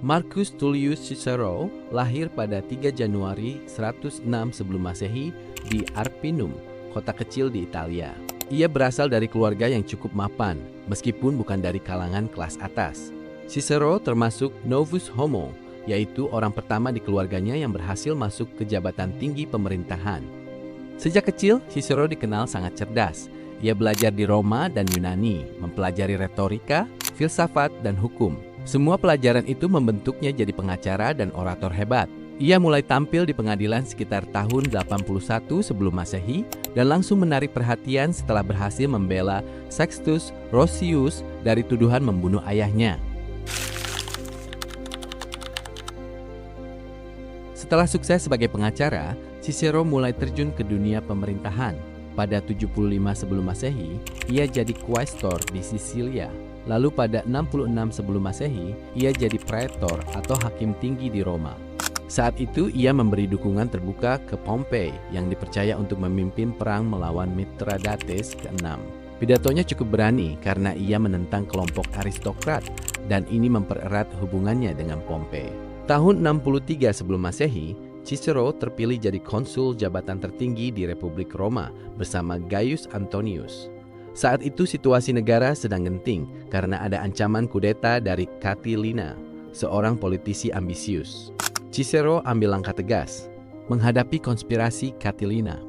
Marcus Tullius Cicero lahir pada 3 Januari 106 sebelum Masehi di Arpinum, kota kecil di Italia. Ia berasal dari keluarga yang cukup mapan, meskipun bukan dari kalangan kelas atas. Cicero termasuk novus homo, yaitu orang pertama di keluarganya yang berhasil masuk ke jabatan tinggi pemerintahan. Sejak kecil, Cicero dikenal sangat cerdas. Ia belajar di Roma dan Yunani, mempelajari retorika, filsafat, dan hukum. Semua pelajaran itu membentuknya jadi pengacara dan orator hebat. Ia mulai tampil di pengadilan sekitar tahun 81 sebelum Masehi dan langsung menarik perhatian setelah berhasil membela Sextus Roscius dari tuduhan membunuh ayahnya. Setelah sukses sebagai pengacara, Cicero mulai terjun ke dunia pemerintahan. Pada 75 sebelum Masehi, ia jadi quaestor di Sisilia. Lalu pada 66 sebelum Masehi, ia jadi praetor atau hakim tinggi di Roma. Saat itu ia memberi dukungan terbuka ke Pompei yang dipercaya untuk memimpin perang melawan Mithradates ke-6. Pidatonya cukup berani karena ia menentang kelompok aristokrat dan ini mempererat hubungannya dengan Pompei. Tahun 63 sebelum Masehi, Cicero terpilih jadi konsul jabatan tertinggi di Republik Roma bersama Gaius Antonius. Saat itu situasi negara sedang genting karena ada ancaman kudeta dari Catilina, seorang politisi ambisius. Cicero ambil langkah tegas, menghadapi konspirasi Catilina.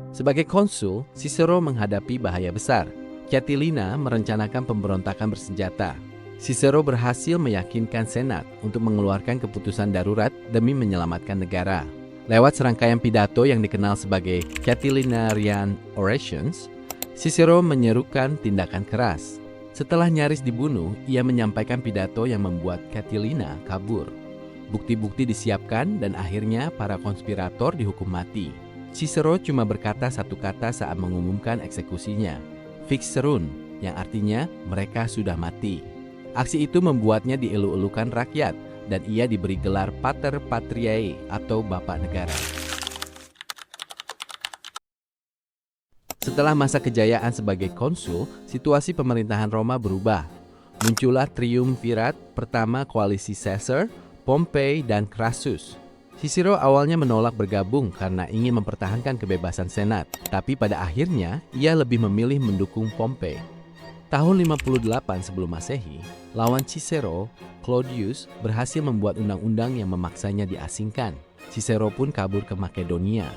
Sebagai konsul, Cicero menghadapi bahaya besar. Catilina merencanakan pemberontakan bersenjata. Cicero berhasil meyakinkan Senat untuk mengeluarkan keputusan darurat demi menyelamatkan negara. Lewat serangkaian pidato yang dikenal sebagai Catilinarian Orations, Cicero menyerukan tindakan keras. Setelah nyaris dibunuh, ia menyampaikan pidato yang membuat Catilina kabur. Bukti-bukti disiapkan dan akhirnya para konspirator dihukum mati. Cicero cuma berkata satu kata saat mengumumkan eksekusinya, "Fixerun," yang artinya mereka sudah mati. Aksi itu membuatnya dielu-elukan rakyat dan ia diberi gelar Pater Patriae atau Bapak Negara. Setelah masa kejayaan sebagai konsul, situasi pemerintahan Roma berubah. Muncullah triumvirat pertama koalisi Caesar, Pompei, dan Crassus. Cicero awalnya menolak bergabung karena ingin mempertahankan kebebasan Senat, tapi pada akhirnya ia lebih memilih mendukung Pompei. Tahun 58 sebelum Masehi, lawan Cicero, Claudius, berhasil membuat undang-undang yang memaksanya diasingkan. Cicero pun kabur ke Makedonia.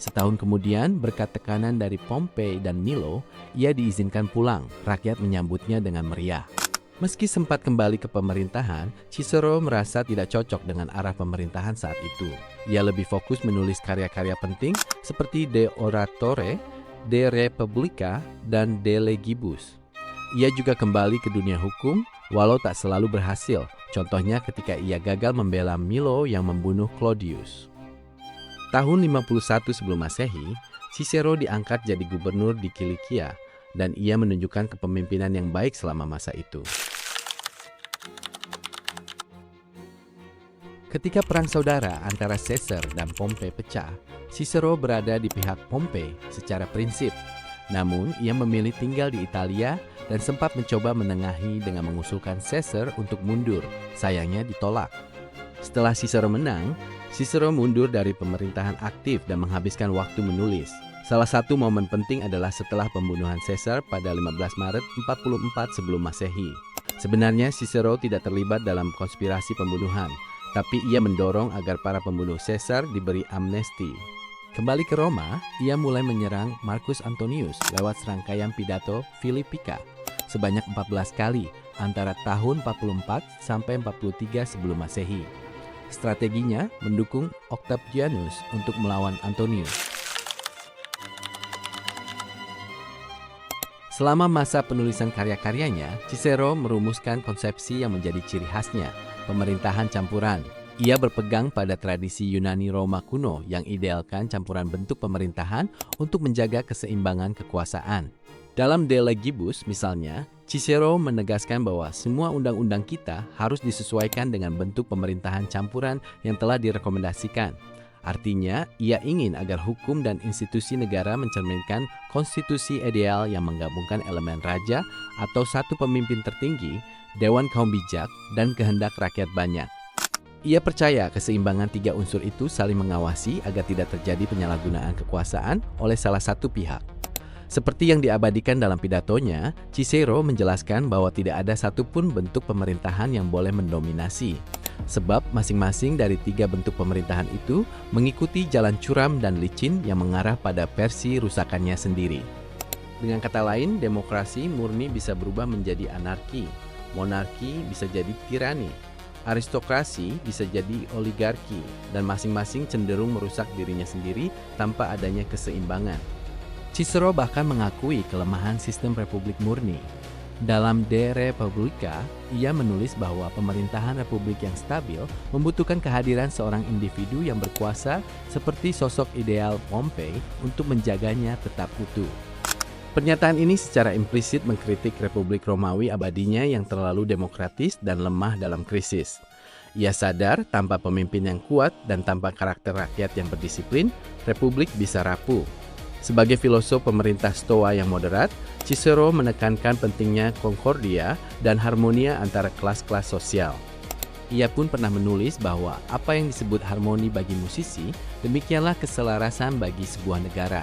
Setahun kemudian, berkat tekanan dari Pompei dan Milo, ia diizinkan pulang. Rakyat menyambutnya dengan meriah. Meski sempat kembali ke pemerintahan, Cicero merasa tidak cocok dengan arah pemerintahan saat itu. Ia lebih fokus menulis karya-karya penting seperti De Oratore, De Republica, dan De Legibus. Ia juga kembali ke dunia hukum, walau tak selalu berhasil. Contohnya ketika ia gagal membela Milo yang membunuh Claudius. Tahun 51 sebelum Masehi, Cicero diangkat jadi gubernur di Kilikia dan ia menunjukkan kepemimpinan yang baik selama masa itu. Ketika perang saudara antara Caesar dan Pompei pecah, Cicero berada di pihak Pompei secara prinsip. Namun, ia memilih tinggal di Italia dan sempat mencoba menengahi dengan mengusulkan Caesar untuk mundur. Sayangnya ditolak. Setelah Cicero menang, Cicero mundur dari pemerintahan aktif dan menghabiskan waktu menulis. Salah satu momen penting adalah setelah pembunuhan Caesar pada 15 Maret 44 sebelum Masehi. Sebenarnya Cicero tidak terlibat dalam konspirasi pembunuhan, tapi ia mendorong agar para pembunuh Caesar diberi amnesti. Kembali ke Roma, ia mulai menyerang Marcus Antonius lewat serangkaian pidato Philippica sebanyak 14 kali antara tahun 44 sampai 43 sebelum Masehi. Strateginya mendukung Octavianus untuk melawan Antonius. Selama masa penulisan karya-karyanya, Cicero merumuskan konsepsi yang menjadi ciri khasnya, pemerintahan campuran. Ia berpegang pada tradisi Yunani Roma kuno yang idealkan campuran bentuk pemerintahan untuk menjaga keseimbangan kekuasaan. Dalam De Legibus misalnya, Cicero menegaskan bahwa semua undang-undang kita harus disesuaikan dengan bentuk pemerintahan campuran yang telah direkomendasikan. Artinya, ia ingin agar hukum dan institusi negara mencerminkan konstitusi ideal yang menggabungkan elemen raja atau satu pemimpin tertinggi, dewan kaum bijak, dan kehendak rakyat banyak. Ia percaya keseimbangan tiga unsur itu saling mengawasi agar tidak terjadi penyalahgunaan kekuasaan oleh salah satu pihak. Seperti yang diabadikan dalam pidatonya, Cicero menjelaskan bahwa tidak ada satupun bentuk pemerintahan yang boleh mendominasi, sebab masing-masing dari tiga bentuk pemerintahan itu mengikuti jalan curam dan licin yang mengarah pada versi rusakannya sendiri. Dengan kata lain, demokrasi murni bisa berubah menjadi anarki, monarki bisa jadi tirani, aristokrasi bisa jadi oligarki, dan masing-masing cenderung merusak dirinya sendiri tanpa adanya keseimbangan. Cicero bahkan mengakui kelemahan sistem republik murni. Dalam De Republica, ia menulis bahwa pemerintahan republik yang stabil membutuhkan kehadiran seorang individu yang berkuasa seperti sosok ideal Pompei untuk menjaganya tetap utuh. Pernyataan ini secara implisit mengkritik Republik Romawi abadinya yang terlalu demokratis dan lemah dalam krisis. Ia sadar tanpa pemimpin yang kuat dan tanpa karakter rakyat yang berdisiplin, republik bisa rapuh. Sebagai filosof pemerintah Stoa yang moderat, Cicero menekankan pentingnya concordia dan harmonia antara kelas-kelas sosial. Ia pun pernah menulis bahwa apa yang disebut harmoni bagi musisi, demikianlah keselarasan bagi sebuah negara.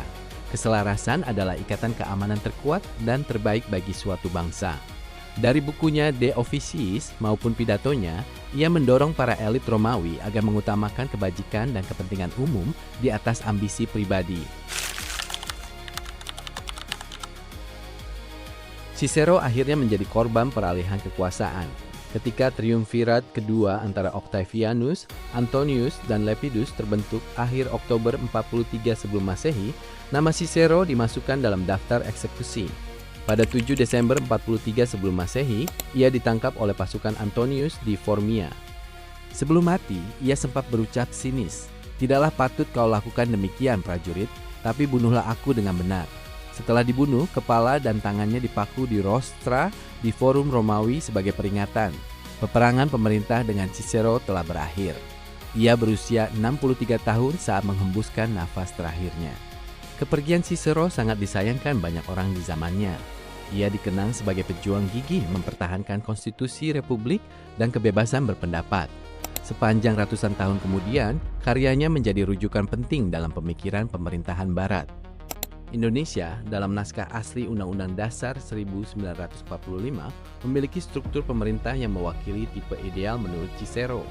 Keselarasan adalah ikatan keamanan terkuat dan terbaik bagi suatu bangsa. Dari bukunya De Officiis maupun pidatonya, ia mendorong para elit Romawi agar mengutamakan kebajikan dan kepentingan umum di atas ambisi pribadi. Cicero akhirnya menjadi korban peralihan kekuasaan. Ketika triumvirat kedua antara Octavianus, Antonius, dan Lepidus terbentuk akhir Oktober 43 sebelum Masehi, nama Cicero dimasukkan dalam daftar eksekusi. Pada 7 Desember 43 sebelum Masehi, ia ditangkap oleh pasukan Antonius di Formia. Sebelum mati, ia sempat berucap sinis, "Tidaklah patut kau lakukan demikian, prajurit, tapi bunuhlah aku dengan benar." Setelah dibunuh, kepala dan tangannya dipaku di rostra di Forum Romawi sebagai peringatan. Peperangan pemerintah dengan Cicero telah berakhir. Ia berusia 63 tahun saat menghembuskan nafas terakhirnya. Kepergian Cicero sangat disayangkan banyak orang di zamannya. Ia dikenang sebagai pejuang gigih mempertahankan konstitusi republik dan kebebasan berpendapat. Sepanjang ratusan tahun kemudian, karyanya menjadi rujukan penting dalam pemikiran pemerintahan Barat. Indonesia dalam naskah asli Undang-Undang Dasar 1945 memiliki struktur pemerintah yang mewakili tipe ideal menurut Cicero.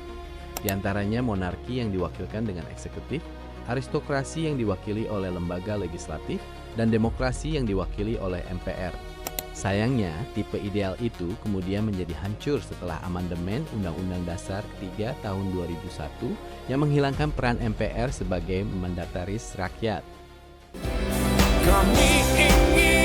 Di antaranya monarki yang diwakilkan dengan eksekutif, aristokrasi yang diwakili oleh lembaga legislatif, dan demokrasi yang diwakili oleh MPR. Sayangnya, tipe ideal itu kemudian menjadi hancur setelah amandemen Undang-Undang Dasar ketiga tahun 2001 yang menghilangkan peran MPR sebagai mandataris rakyat. Kami ingin